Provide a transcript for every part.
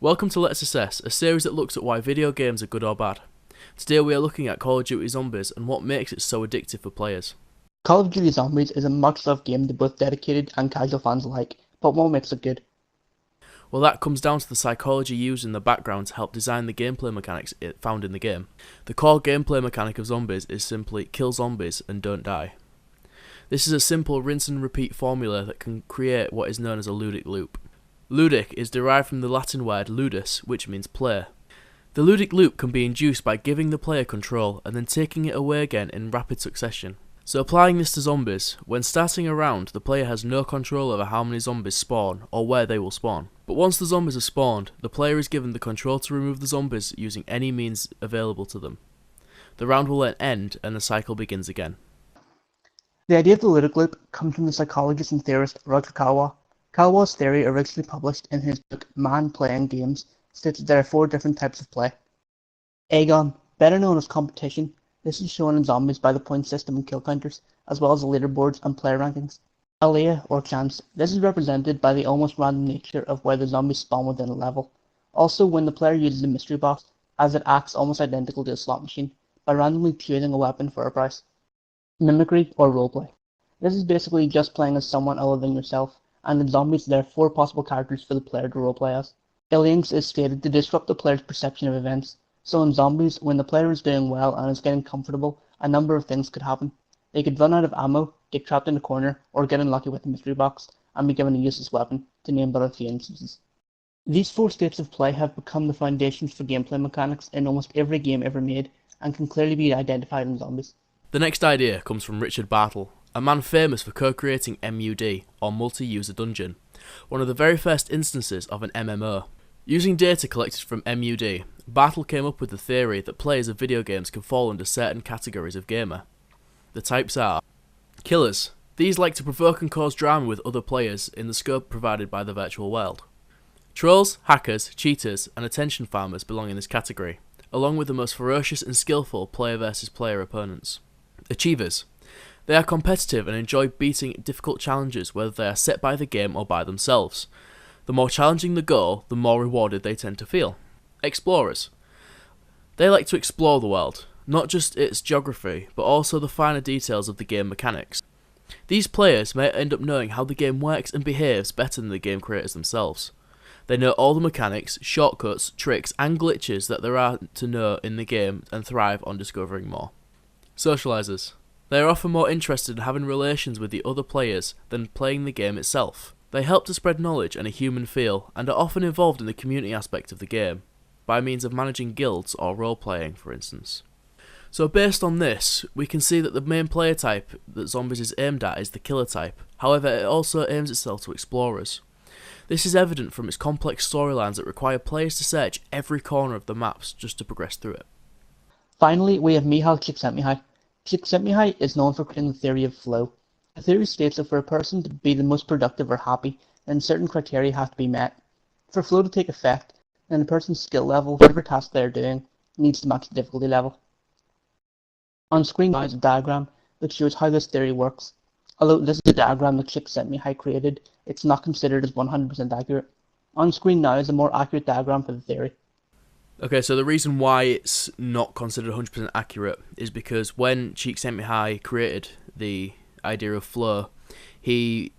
Welcome to Let's Assess, a series that looks at why video games are good or bad. Today we are looking at Call of Duty Zombies and what makes it so addictive for players. Call of Duty Zombies is a much-loved game to both dedicated and casual fans alike, but what makes it good? Well, that comes down to the psychology used in the background to help design the gameplay mechanics found in the game. The core gameplay mechanic of Zombies is simply kill zombies and don't die. This is a simple rinse and repeat formula that can create what is known as a ludic loop. Ludic is derived from the Latin word ludus, which means play. The ludic loop can be induced by giving the player control and then taking it away again in rapid succession. So applying this to zombies, when starting a round, the player has no control over how many zombies spawn or where they will spawn. But once the zombies are spawned, the player is given the control to remove the zombies using any means available to them. The round will then end and the cycle begins again. The idea of the ludic loop comes from the psychologist and theorist Roger Caillois. Caillois' theory, originally published in his book Man Playing Games, states that there are 4 different types of play. Agon, better known as competition. This is shown in Zombies by the point system and kill counters, as well as the leaderboards and player rankings. Alea, or chance. This is represented by the almost random nature of where the zombies spawn within a level. Also, when the player uses a mystery box, as it acts almost identical to a slot machine, by randomly choosing a weapon for a price. Mimicry, or roleplay. This is basically just playing as someone other than yourself, and in Zombies there are 4 possible characters for the player to roleplay as. Aliens is stated to disrupt the player's perception of events. So in Zombies, when the player is doing well and is getting comfortable, a number of things could happen. They could run out of ammo, get trapped in a corner, or get unlucky with the mystery box, and be given a useless weapon, to name but a few instances. These 4 states of play have become the foundations for gameplay mechanics in almost every game ever made, and can clearly be identified in Zombies. The next idea comes from Richard Bartle, a man famous for co-creating MUD, or Multi-User Dungeon, one of the very first instances of an MMO. Using data collected from MUD, Bartle came up with the theory that players of video games can fall under certain categories of gamer. The types are killers. These like to provoke and cause drama with other players in the scope provided by the virtual world. Trolls, hackers, cheaters, and attention farmers belong in this category, along with the most ferocious and skillful player versus player opponents. Achievers. They are competitive and enjoy beating difficult challenges whether they are set by the game or by themselves. The more challenging the goal, the more rewarded they tend to feel. Explorers. They like to explore the world, not just its geography, but also the finer details of the game mechanics. These players may end up knowing how the game works and behaves better than the game creators themselves. They know all the mechanics, shortcuts, tricks, and glitches that there are to know in the game and thrive on discovering more. Socializers. They are often more interested in having relations with the other players than playing the game itself. They help to spread knowledge and a human feel, and are often involved in the community aspect of the game, by means of managing guilds or role-playing, for instance. So based on this, we can see that the main player type that Zombies is aimed at is the killer type. However, it also aims itself to explorers. This is evident from its complex storylines that require players to search every corner of the maps just to progress through it. Finally, we have Michal Csikszentmihalyi. Csikszentmihalyi is known for creating the theory of flow. The theory states that for a person to be the most productive or happy, then certain criteria have to be met. For flow to take effect, then a person's skill level, whatever task they are doing, needs to match the difficulty level. On screen now is a diagram that shows how this theory works. Although this is a diagram that Csikszentmihalyi created, it's not considered as 100% accurate. On screen now is a more accurate diagram for the theory. Okay, so the reason why it's not considered 100% accurate is because when Csikszentmihalyi created the idea of flow, he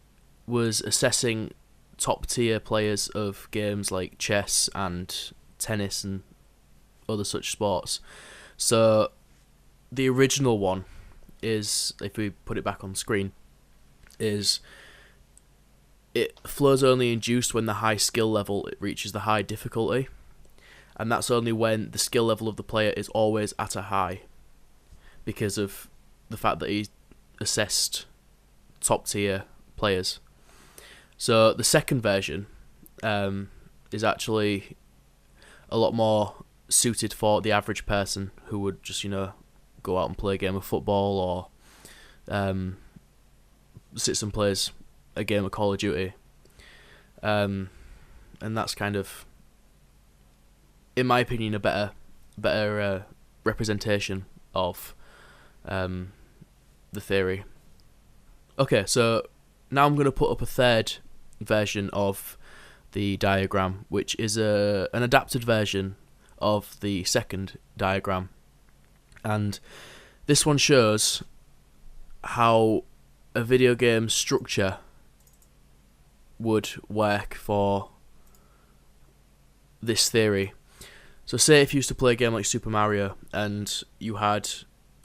was assessing top tier players of games like chess and tennis and other such sports. So the original one is, if we put it back on screen, is it flow's only induced when the high skill level it reaches the high difficulty, and that's only when the skill level of the player is always at a high, because of the fact that he assessed top tier players. So the second version is actually a lot more suited for the average person who would just, go out and play a game of football or sits and plays a game of Call of Duty. And that's kind of, in my opinion, a better representation of the theory. Okay, so now I'm going to put up a third version of the diagram, which is an adapted version of the second diagram. And this one shows how a video game structure would work for this theory. So say if you used to play a game like Super Mario and you had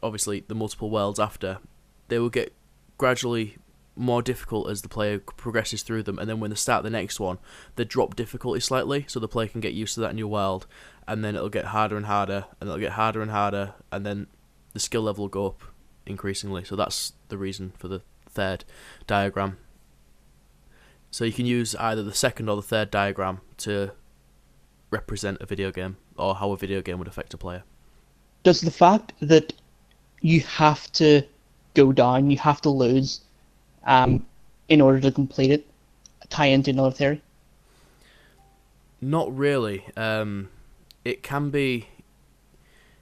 obviously the multiple worlds after, they will get gradually more difficult as the player progresses through them, and then when they start the next one, they drop difficulty slightly so the player can get used to that new world, and then it'll get harder and harder, and it'll get harder and harder, and then the skill level will go up increasingly. So that's the reason for the third diagram. So you can use either the second or the third diagram to represent a video game, or how a video game would affect a player. Does the fact that you have to go down, you have to lose, in order to complete it, tie into another theory? Not really. It can be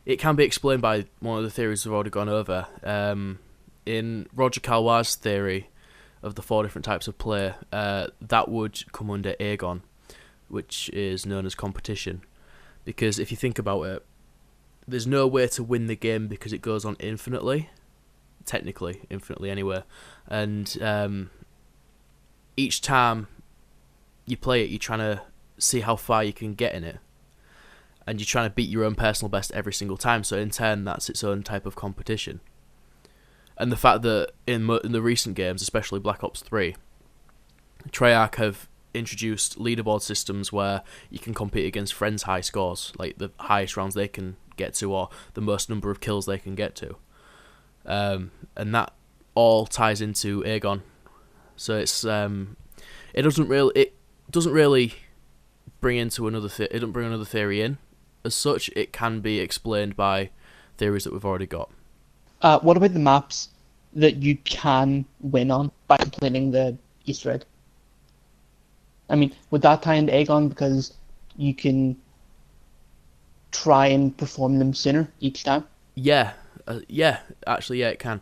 explained by one of the theories we've already gone over. In Roger Caillois' theory of the 4 different types of play, that would come under Agon, which is known as competition. Because if you think about it, there's no way to win the game because it goes on infinitely. Technically, infinitely anyway. And each time you play it, you're trying to see how far you can get in it. And you're trying to beat your own personal best every single time. So in turn, that's its own type of competition. And the fact that in the recent games, especially Black Ops 3, Treyarch have introduced leaderboard systems where you can compete against friends' high scores, like the highest rounds they can get to, or the most number of kills they can get to. And that all ties into Agon. So it's it doesn't really bring into another it doesn't bring another theory in. As such, it can be explained by theories that we've already got. What about the maps that you can win on by completing the Easter egg? I mean, would that tie into Agon because you can try and perform them sooner each time? Yeah, actually, it can.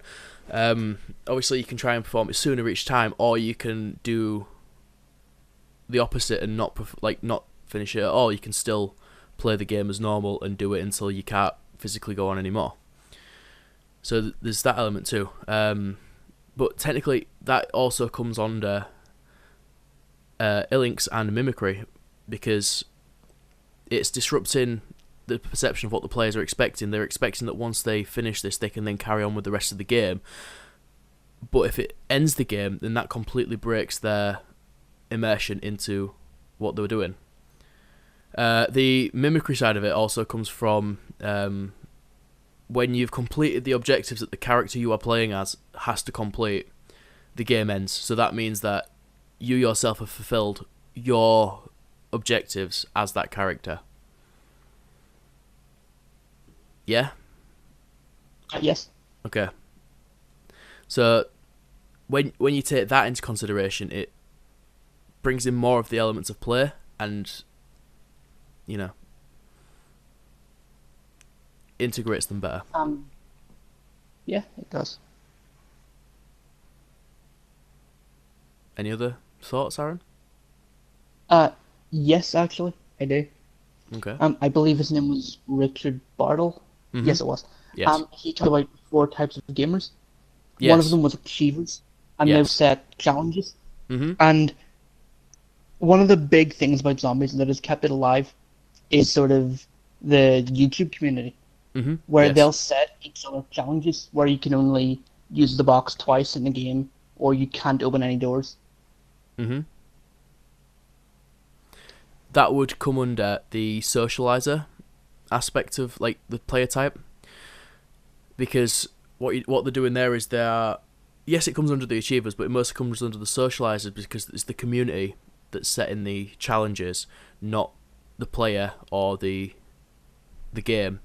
Obviously, you can try and perform it sooner each time, or you can do the opposite and not finish it at all. You can still play the game as normal and do it until you can't physically go on anymore. So there's that element too. But technically, that also comes under Ilinx and mimicry, because it's disrupting the perception of what the players are expecting. They're expecting that once they finish this, they can then carry on with the rest of the game. But if it ends the game, then that completely breaks their immersion into what they were doing. The mimicry side of it also comes from when you've completed the objectives that the character you are playing as has to complete, the game ends. So that means that you yourself have fulfilled your objectives as that character. Yeah? Yes. Okay. So when you take that into consideration, it brings in more of the elements of play and, integrates them better. Yeah, it does. Any other thoughts, Aaron? Yes, actually, I do. Okay. I believe his name was Richard Bartle. Mm-hmm. Yes, it was. Yes. He talked about 4 types of gamers. Yes. One of them was achievers, and Yes. they've set challenges. Mm-hmm. And one of the big things about zombies that has kept it alive is sort of the YouTube community, Mm-hmm. where Yes. they'll set each other challenges where you can only use the box twice in the game, or you can't open any doors. Mm-hmm. That would come under the socializer aspect of the player type, because what they're doing there is yes, it comes under the achievers, but it mostly comes under the socializers, because it's the community that's setting the challenges, not the player or the game.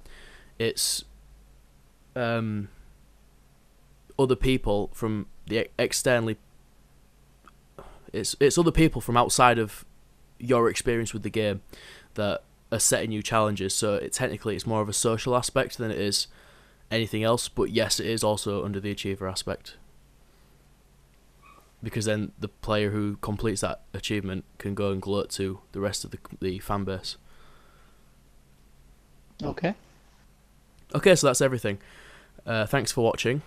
It's other people from the externally. It's other people from outside of your experience with the game that are setting you challenges. So technically it's more of a social aspect than it is anything else. But yes, it is also under the achiever aspect. because then the player who completes that achievement can go and gloat to the rest of the fan base. Okay. Okay, so that's everything. Thanks for watching.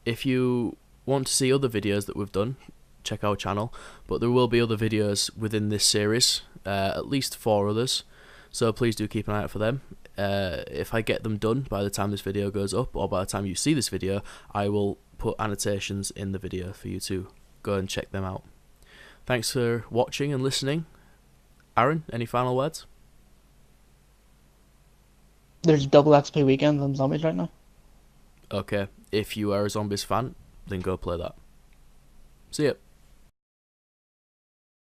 If you want to see other videos that we've done, check our channel, but there will be other videos within this series, at least 4 others, so please do keep an eye out for them. If I get them done by the time this video goes up, or by the time you see this video, I will put annotations in the video for you to go and check them out. Thanks for watching and listening. Aaron, any final words? There's double XP weekends on Zombies right now. Okay, if you are a Zombies fan, then go play that. See ya.